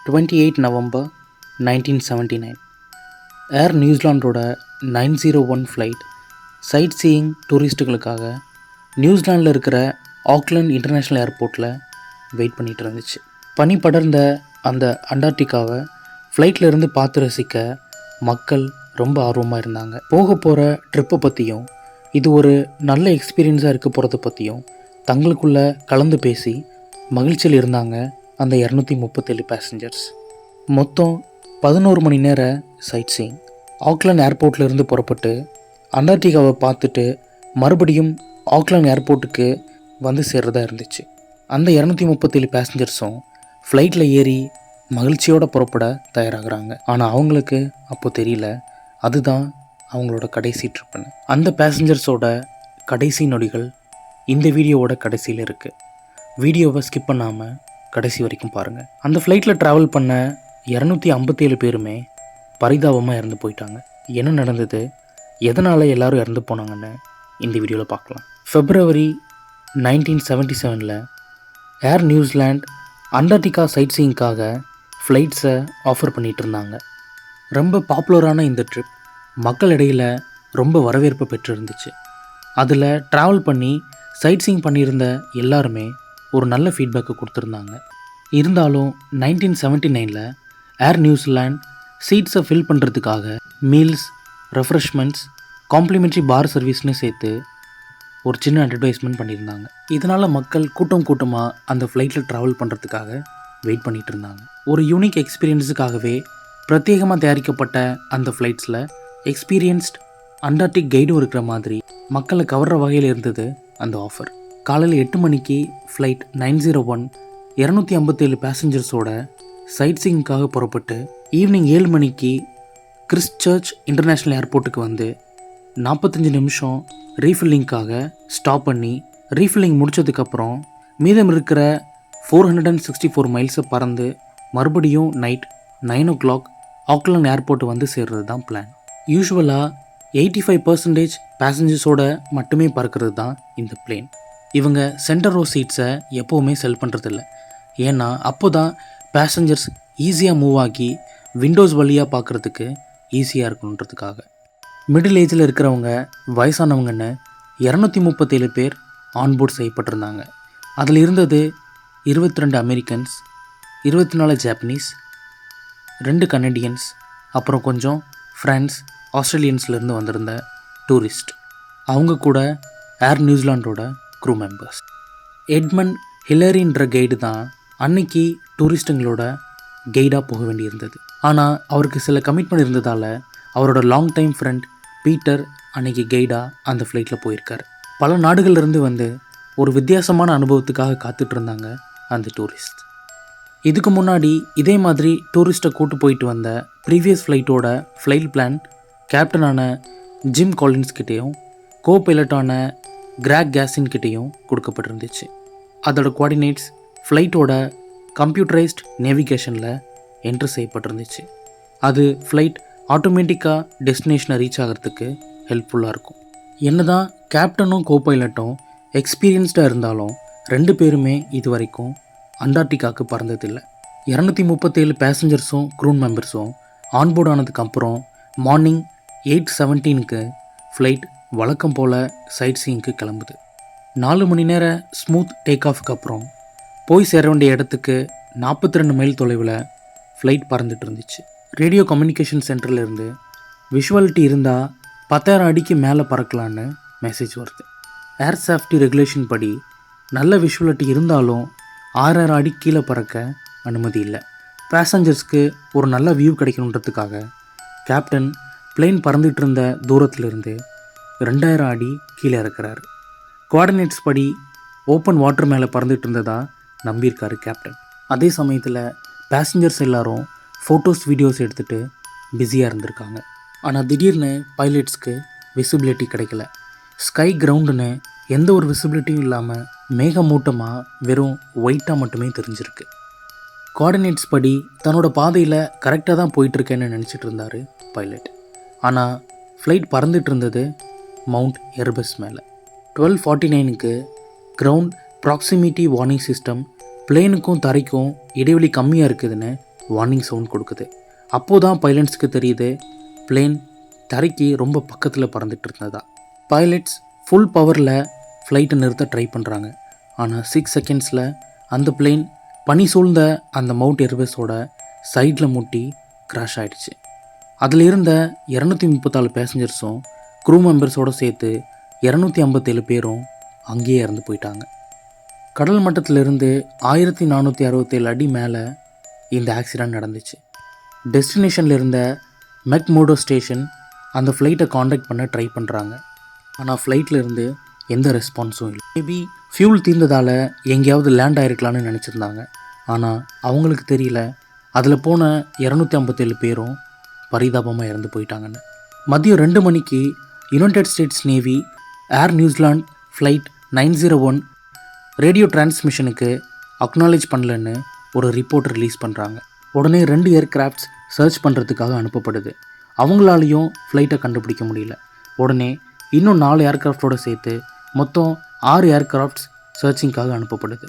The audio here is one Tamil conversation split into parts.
28 நவம்பர் 1979 ஏர் நியூசிலாண்டோட 901 ஃப்ளைட் சைட் சீயிங் டூரிஸ்ட்டுகளுக்காக நியூசிலாண்டில் இருக்கிற ஆக்லாண்ட் இன்டர்நேஷ்னல் ஏர்போர்ட்டில் வெயிட் பண்ணிகிட்டு இருந்துச்சு. பனி படர்ந்த அந்த அண்டார்டிகாவை ஃப்ளைட்டில் இருந்து பார்த்து ரசிக்க மக்கள் ரொம்ப ஆர்வமாக இருந்தாங்க. போக போகிற ட்ரிப்பை பற்றியும் இது ஒரு நல்ல எக்ஸ்பீரியன்ஸாக இருக்க போகிறத பற்றியும் தங்களுக்குள்ளே கலந்து பேசி மகிழ்ச்சியில் இருந்தாங்க அந்த 237 பேசஞ்சர்ஸ். மொத்தம் 11 மணி நேர சைட் சீயிங். ஆக்லாண்ட் ஏர்போர்ட்டில் இருந்து புறப்பட்டு அண்டார்டிகாவை பார்த்துட்டு மறுபடியும் ஆக்லாண்ட் ஏர்போர்ட்டுக்கு வந்து சேர்றதா இருந்துச்சு. அந்த 237 பேசஞ்சர்ஸும் ஃப்ளைட்டில் ஏறி மகிழ்ச்சியோடு புறப்பட தயாராகிறாங்க. ஆனால் அவங்களுக்கு அப்போ தெரியல அதுதான் அவங்களோட கடைசி ட்ரிப்புன்னு. அந்த பேசஞ்சர்ஸோட கடைசி நொடிகள் இந்த வீடியோவோட கடைசியில் இருக்குது. வீடியோவை ஸ்கிப் பண்ணாமல் கடைசி வரைக்கும் பாருங்கள். அந்த ஃப்ளைட்டில் ட்ராவல் பண்ண 257 பேருமே பரிதாபமாக இறந்து போயிட்டாங்க. என்ன நடந்தது, எதனால் எல்லோரும் இறந்து போனாங்கன்னு இந்த வீடியோவில் பார்க்கலாம். February 1977 ஏர் நியூசிலாண்ட் அண்டார்டிகா சைட் சீயிங்காக ஃப்ளைட்ஸை ஆஃபர் பண்ணிகிட்டு இருந்தாங்க. ரொம்ப பாப்புலரான இந்த ட்ரிப் மக்களிடையில் ரொம்ப வரவேற்பு பெற்றிருந்துச்சு. அதில் ட்ராவல் பண்ணி சைட் சீயிங் பண்ணியிருந்த எல்லாருமே ஒரு நல்ல ஃபீட்பேக்கை கொடுத்துருந்தாங்க. இருந்தாலும் 1979 ஏர் நியூசிலாண்ட் சீட்ஸை ஃபில் பண்ணுறதுக்காக மீல்ஸ், ரெஃப்ரெஷ்மெண்ட்ஸ், காம்ப்ளிமெண்ட்ரி பார் சர்வீஸ்னு சேர்த்து ஒரு சின்ன அட்வர்டைஸ்மெண்ட் பண்ணியிருந்தாங்க. இதனால் மக்கள் கூட்டமாக அந்த ஃப்ளைட்டில் ட்ராவல் பண்ணுறதுக்காக வெயிட் பண்ணிகிட்டு இருந்தாங்க. ஒரு யூனிக் எக்ஸ்பீரியன்ஸுக்காகவே பிரத்யேகமாக தயாரிக்கப்பட்ட அந்த ஃப்ளைட்ஸில் எக்ஸ்பீரியன்ஸ்ட் அண்டார்டிக் கைடும் இருக்கிற மாதிரி மக்களை கவர்ற வகையில் இருந்தது அந்த ஆஃபர். காலையில் 8 மணிக்கு ஃப்ளைட் 901 257 பேசஞ்சர்ஸோட சைட் சீயிங்காக புறப்பட்டு ஈவினிங் 7 மணிக்கு கிறிஸ்ட்சர்ச் இன்டர்நேஷ்னல் ஏர்போர்ட்டுக்கு வந்து 45 நிமிஷம் ரீஃபில்லிங்காக ஸ்டாப் பண்ணி ரீஃபில்லிங் முடித்ததுக்கப்புறம் மீதம் இருக்கிற 464 மைல்ஸை பறந்து மறுபடியும் நைட் 9 o'clock ஆக்லாண்ட் ஏர்போர்ட் வந்து சேர்றது தான் பிளான். யூஸ்வலாக 85% பேசஞ்சர்ஸோட மட்டுமே பறக்கிறது தான் இந்த பிளேன். இவங்க சென்டர் ரோ சீட்ஸை எப்போவுமே செல் பண்ணுறதில்ல. ஏன்னா அப்போ தான் பேசஞ்சர்ஸ் ஈஸியாக மூவ் ஆகி விண்டோஸ் வழியாக பார்க்குறதுக்கு ஈஸியாக இருக்கணுன்றதுக்காக. மிடில் ஏஜில் இருக்கிறவங்க, வயசானவங்கன்னு 237 பேர் ஆன்போர்ட் செய்யப்பட்டிருந்தாங்க. அதில் இருந்தது 22 அமெரிக்கன்ஸ், 24 ஜாப்பனீஸ், 2 கனடியன்ஸ், அப்புறம் கொஞ்சம் ஃப்ரான்ஸ், ஆஸ்திரேலியன்ஸ்லேருந்து வந்திருந்த டூரிஸ்ட். அவங்க கூட ஏர் நியூசிலாண்டோட க்ரூ மெம்பர்ஸ். எட்மண்ட் ஹில்லரின்ற கைடு தான் அன்னைக்கு டூரிஸ்ட்டுங்களோட கைடாக போக வேண்டியிருந்தது. ஆனால் அவருக்கு சில கமிட்மெண்ட் இருந்ததால் அவரோட லாங் டைம் ஃப்ரெண்ட் பீட்டர் அன்னைக்கு கைடாக அந்த ஃப்ளைட்டில் போயிருக்கார். பல நாடுகள்லேருந்து வந்து ஒரு வித்தியாசமான அனுபவத்துக்காக காத்துட்டு இருந்தாங்க அந்த டூரிஸ்ட். இதுக்கு முன்னாடி இதே மாதிரி டூரிஸ்ட்டை கூட்டு போயிட்டு வந்த ப்ரீவியஸ் ஃப்ளைட்டோட ஃப்ளைட் பிளான் கேப்டனான ஜிம் காலின்ஸ் கிட்டேயும் கோ பைலட்டான கிராக் கேசின் கிட்டேயும் கொடுக்கப்பட்டிருந்துச்சு. அதோட கோஆர்டினேட்ஸ் ஃப்ளைட்டோட கம்ப்யூட்டரைஸ்ட் நேவிகேஷனில் என்ட்ரு செய்யப்பட்டிருந்துச்சு. அது ஃப்ளைட் ஆட்டோமேட்டிக்காக டெஸ்டினேஷனை ரீச் ஆகிறதுக்கு ஹெல்ப்ஃபுல்லாக இருக்கும். என்ன தான் கேப்டனும் கோ பைலட்டும் எக்ஸ்பீரியன்ஸ்டாக இருந்தாலும் 2 பேருமே இது வரைக்கும் அண்டார்டிகாவுக்கு பறந்ததில்லை. 237 பேசஞ்சர்ஸும் க்ரூ மெம்பர்ஸும் ஆன்போர்ட் ஆனதுக்கப்புறம் மார்னிங் 8:17 ஃப்ளைட் வழக்கம் போல் சைட் சீயிங்க்கு கிளம்புது. 4 மணி நேர ஸ்மூத் டேக் ஆஃப்க்கு அப்புறம் போய் சேர வேண்டிய இடத்துக்கு 42 மைல் தொலைவில் ஃப்ளைட் பறந்துட்டு இருந்துச்சு. ரேடியோ கம்யூனிகேஷன் சென்டர்லேருந்து விஷுவாலிட்டி இருந்தால் 10,000 அடிக்கு மேலே பறக்கலான்னு மெசேஜ் வருது. ஏர் சேஃப்டி ரெகுலேஷன் படி நல்ல விஷுவாலிட்டி இருந்தாலும் 6,000 அடி கீழே பறக்க அனுமதி இல்லை. பேசஞ்சர்ஸ்க்கு ஒரு நல்ல வியூ கிடைக்கணுன்றதுக்காக கேப்டன் பிளேன் பறந்துட்டு இருந்த தூரத்திலிருந்து 2,000 அடி கீழே இறக்குறாரு. கோஆர்டினேட்ஸ் படி ஓப்பன் வாட்டர் மேலே பறந்துட்டு இருந்ததா நம்பியிருக்காரு கேப்டன். அதே சமயத்தில் பேசஞ்சர்ஸ் எல்லாரும் ஃபோட்டோஸ், வீடியோஸ் எடுத்துகிட்டு பிஸியாக இருந்திருக்காங்க. ஆனால் திடீர்னு பைலட்ஸ்க்கு விசிபிலிட்டி கிடைக்கல. ஸ்கை கிரவுண்டுன்னு எந்த ஒரு விசிபிலிட்டியும் இல்லாமல் மேகமூட்டமாக வெறும் ஒயிட்டாக மட்டுமே தெரிஞ்சிருக்கு. கோஆர்டினேட்ஸ் படி தன்னோட பாதையில் கரெக்டாக தான் போயிட்டுருக்கேன்னு நினச்சிட்டு இருந்தார் பைலட். ஆனால் ஃப்ளைட் பறந்துட்டு இருந்தது மவுண்ட் எர்பஸ் மேலே. 12:49 கிரவுண்ட் ப்ராக்சிமிட்டி வார்னிங் சிஸ்டம் பிளேனுக்கும் தரைக்கும் இடைவெளி கம்மியாக இருக்குதுன்னு வார்னிங் சவுண்ட் கொடுக்குது. அப்போது தான் பைலட்ஸ்க்கு தெரியுது பிளேன் தரைக்கு ரொம்ப பக்கத்தில் பறந்துட்டு இருந்ததா. பைலட்ஸ் ஃபுல் பவரில் ஃப்ளைட்டை நிறுத்த ட்ரை பண்ணுறாங்க. ஆனால் 6 செகண்ட்ஸில் அந்த பிளேன் பனி சூழ்ந்த அந்த மவுண்ட் எர்பஸோட சைடில் முட்டி கிராஷ் ஆகிடுச்சு. அதில் இருந்த 234 பேசஞ்சர்ஸும் க்ரூ மெம்பர்ஸோடு சேர்த்து 257 பேரும் அங்கேயே இறந்து போயிட்டாங்க. கடல் மட்டத்திலிருந்து 1467 அடி மேலே இந்த ஆக்சிடெண்ட் நடந்துச்சு. டெஸ்டினேஷனில் இருந்த மெக்மோடோ ஸ்டேஷன் அந்த ஃப்ளைட்டை காண்டாக்ட் பண்ண ட்ரை பண்ணுறாங்க. ஆனால் ஃப்ளைட்டில் இருந்து எந்த ரெஸ்பான்ஸும் இல்லை. மேபி ஃபியூல் தீர்ந்ததால் எங்கேயாவது லேண்ட் ஆகிருக்கலான்னு நினச்சிருந்தாங்க. ஆனால் அவங்களுக்கு தெரியல அதில் போன 257 பேரும் பரிதாபமாக இறந்து போயிட்டாங்கன்னு. மதியம் 2 மணிக்கு யுனைடெட் ஸ்டேட்ஸ் நேவி ஏர் நியூசிலாண்ட் ஃப்ளைட் 901 ரேடியோ டிரான்ஸ்மிஷனுக்கு அக்னாலேஜ் பண்ணலன்னு ஒரு ரிப்போர்ட் ரிலீஸ் பண்ணுறாங்க. உடனே 2 ஏர்கிராஃப்ட்ஸ் சர்ச் பண்ணுறதுக்காக அனுப்பப்படுது. அவங்களாலையும் ஃப்ளைட்டை கண்டுபிடிக்க முடியல. உடனே இன்னும் 4 ஏர்கிராஃப்டோடு சேர்த்து மொத்தம் 6 ஏர்கிராஃப்ட்ஸ் சர்ச்சிங்காக அனுப்பப்படுது.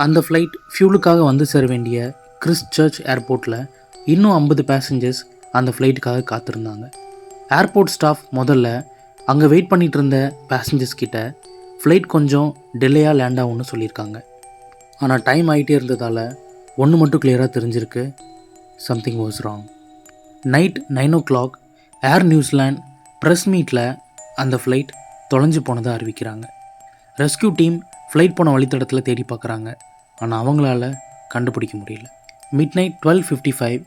அந்த ஃப்ளைட் ஃபியூலுக்காக வந்து சேர வேண்டிய கிறிஸ்ட் சர்ச் ஏர்போர்ட்டில் இன்னும் 50 பேசஞ்சர்ஸ் அந்த ஃப்ளைட்டுக்காக காத்திருந்தாங்க. ஏர்போர்ட் ஸ்டாஃப் முதல்ல அங்கே வெயிட் பண்ணிகிட்டு இருந்த பேசஞ்சர்ஸ் கிட்ட ஃப்ளைட் கொஞ்சம் டிலேயாக லேண்ட் ஆகும்னு சொல்லியிருக்காங்க. ஆனால் டைம் ஆகிட்டே இருந்ததால் ஒன்று மட்டும் கிளியராக தெரிஞ்சிருக்கு, something was wrong. Night 9 o'clock air New Zealand press மீட்டில் அந்த ஃப்ளைட் தொலைஞ்சு போனதை அறிவிக்கிறாங்க. ரெஸ்கியூ டீம் ஃப்ளைட் போன வழித்தடத்தில் தேடி பார்க்குறாங்க. ஆனால் அவங்களால கண்டுபிடிக்க முடியல. Midnight 12:55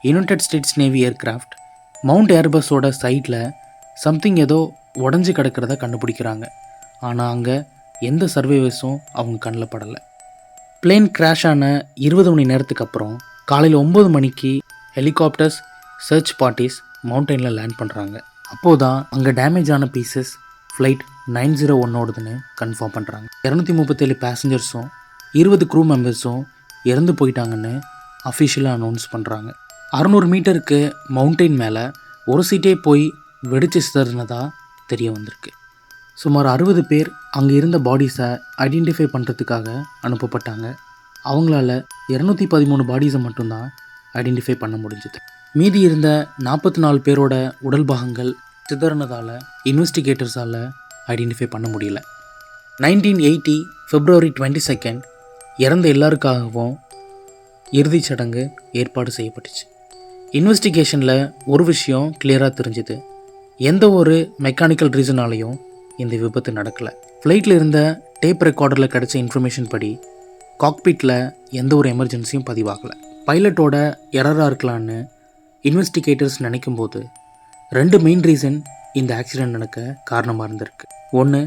United States navy aircraft mount ஏர்பஸோட சைடில் சம்திங் ஏதோ உடஞ்சி கிடக்கிறத கண்டுபிடிக்கிறாங்க. ஆனால் அங்கே எந்த சர்வைவர்ஸும் அவங்க கண்ணில் படலை. பிளேன் கிராஷ் ஆன 20 மணி நேரத்துக்கு அப்புறம் காலையில் 9 மணிக்கு ஹெலிகாப்டர்ஸ் சர்ச் பார்ட்டிஸ் மவுண்டனில் லேண்ட் பண்ணுறாங்க. அப்போது தான் அங்கே டேமேஜ் ஆன பீசஸ் ஃப்ளைட் 901ஓடுதுன்னு கன்ஃபார்ம் பண்ணுறாங்க. 237 பேசஞ்சர்ஸும் 20 க்ரூ மெம்பர்ஸும் இறந்து போயிட்டாங்கன்னு அஃபிஷியலாக அனௌன்ஸ் பண்ணுறாங்க. 600 மீட்டருக்கு மவுண்டெயின் மேலே ஒரு சீட்டே போய் வெடிச்சு சிதறினதாக தெரிய வந்திருக்கு. சுமார் 60 பேர் அங்கே இருந்த பாடிஸை ஐடென்டிஃபை பண்ணுறதுக்காக அனுப்பப்பட்டாங்க. அவங்களால 213 பாடிஸை மட்டும்தான் ஐடென்டிஃபை பண்ண முடிஞ்சுது. மீதி இருந்த 44 பேரோட உடல் பாகங்கள் சிதறினதால் இன்வெஸ்டிகேட்டர்ஸால் ஐடென்டிஃபை பண்ண முடியல. 1980 February 22 இறந்த எல்லாருக்காகவும் இறுதிச் சடங்கு ஏற்பாடு செய்யப்பட்டுச்சு. இன்வெஸ்டிகேஷனில் ஒரு விஷயம் கிளியராக தெரிஞ்சுது, எந்த ஒரு மெக்கானிக்கல் ரீசனாலையும் இந்த விபத்து நடக்கலை. ஃப்ளைட்டில் இருந்த டேப் ரெக்கார்டரில் கிடைச்ச இன்ஃபர்மேஷன் படி காக்பிட்டில் எந்த ஒரு எமர்ஜென்சியும் பதிவாகலை. பைலட்டோட எரராக இருக்கலான்னு இன்வெஸ்டிகேட்டர்ஸ் நினைக்கும்போது 2 மெயின் ரீசன் இந்த ஆக்சிடெண்ட் நடக்க காரணமாக இருந்திருக்கு. ஒன்று,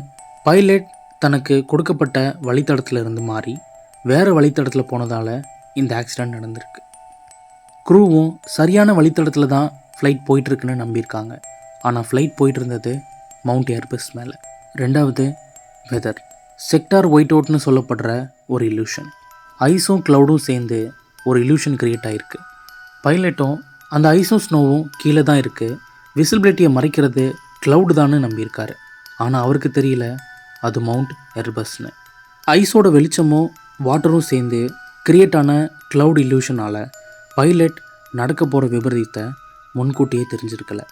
பைலட் தனக்கு கொடுக்கப்பட்ட வழித்தடத்தில் இருந்து மாறி வேறு வழித்தடத்தில் போனதால் இந்த ஆக்சிடெண்ட் நடந்திருக்கு. க்ரூவும் சரியான வழித்தடத்தில் தான் ஃப்ளைட் போயிட்டுருக்குன்னு நம்பியிருக்காங்க. ஆனால் ஃப்ளைட் போயிட்டு இருந்தது மவுண்ட் ஏர்பஸ் மேலே. 2வது, வெதர். செக்டார் ஒயிட் அவுட்னு சொல்லப்படுற ஒரு இல்யூஷன். ஐஸும் க்ளவுடும் சேர்ந்து ஒரு இல்யூஷன் க்ரியேட் ஆகிருக்கு. பைலட்டும் அந்த ஐஸும் ஸ்னோவும் கீழே தான் இருக்குது, விசிபிலிட்டியை மறைக்கிறது க்ளவுடு தான்னு நம்பியிருக்காரு. ஆனால் அவருக்கு தெரியல அது மவுண்ட் எர்பஸ்னு. ஐஸோட வெளிச்சமும் வாட்டரும் சேர்ந்து கிரியேட் ஆன க்ளவுட் இல்யூஷனால் பைலட் நடக்க போகிற விபரீதத்தை முன்கூட்டியே தெரிஞ்சிருக்கலை.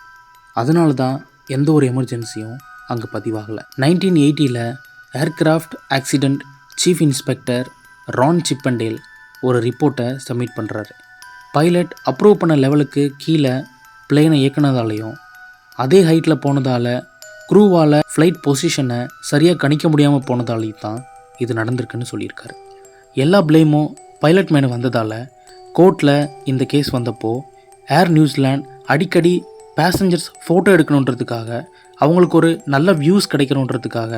அதனால தான் எந்த ஒரு எமர்ஜென்சியும் அங்கே பதிவாகலை. 1980 aircraft accident chief inspector Ron Chippindale ஒரு ரிப்போர்ட்டை சப்மிட் பண்ணுறாரு. பைலட் அப்ரூவ் பண்ண லெவலுக்கு கீழே பிளேனை இயக்குனதாலையும் அதே ஹைட்டில் போனதால் க்ரூவால் ஃப்ளைட் பொசிஷனை சரியாக கணிக்க முடியாமல் போனதாலையும் தான் இது நடந்திருக்குன்னு சொல்லியிருக்காரு. எல்லா ப்ளேமும் பைலட் மேலே வந்ததால் கோர்ட்டில் இந்த கேஸ் வந்தப்போ ஏர் நியூசிலாண்ட் அடிக்கடி பேசஞ்சர்ஸ் ஃபோட்டோ எடுக்கணுன்றதுக்காக அவங்களுக்கு ஒரு நல்ல வியூஸ் கிடைக்கணுன்றதுக்காக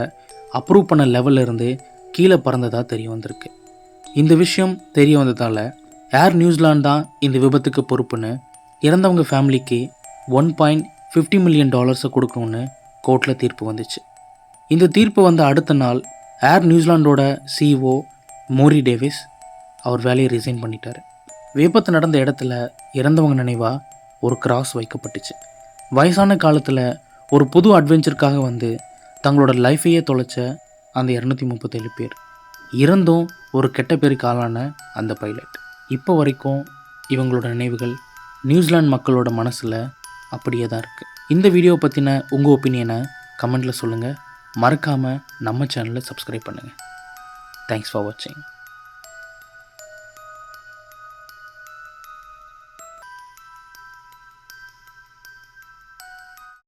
அப்ரூவ் பண்ண லெவலில் இருந்து கீழே பறந்ததாக தெரிய வந்திருக்கு. இந்த விஷயம் தெரிய வந்ததால் ஏர் நியூசிலாண்ட் தான் இந்த விபத்துக்கு பொறுப்புன்னு இறந்தவங்க ஃபேமிலிக்கு $1.50 million கொடுக்கணும்னு கோர்ட்டில் தீர்ப்பு வந்துச்சு. இந்த தீர்ப்பு வந்த அடுத்த நாள் ஏர் நியூசிலாண்டோட CEO மோரி டேவிஸ் அவர் வேலையை ரிசைன் பண்ணிட்டார். விபத்து நடந்த இடத்துல இறந்தவங்க நினைவாக ஒரு கிராஸ் வைக்கப்பட்டுச்சு. வயசான காலத்தில் ஒரு புது அட்வென்ச்சருக்காக வந்து தங்களோட லைஃபையே தொலைச்ச அந்த 237 பேர், இறந்தும் ஒரு கெட்ட பேருக்கு ஆளான அந்த பைலட் இப்போ வரைக்கும் இவங்களோட நினைவுகள் நியூசிலாந்து மக்களோட மனசில் அப்படியே தான் இருக்குது. இந்த வீடியோ பற்றின உங்கள் ஒப்பீனியனை கமெண்ட்டில் சொல்லுங்கள். மறக்காமல் நம்ம சேனலை சப்ஸ்கிரைப் பண்ணுங்கள். தேங்க்ஸ் ஃபார் வாட்சிங்.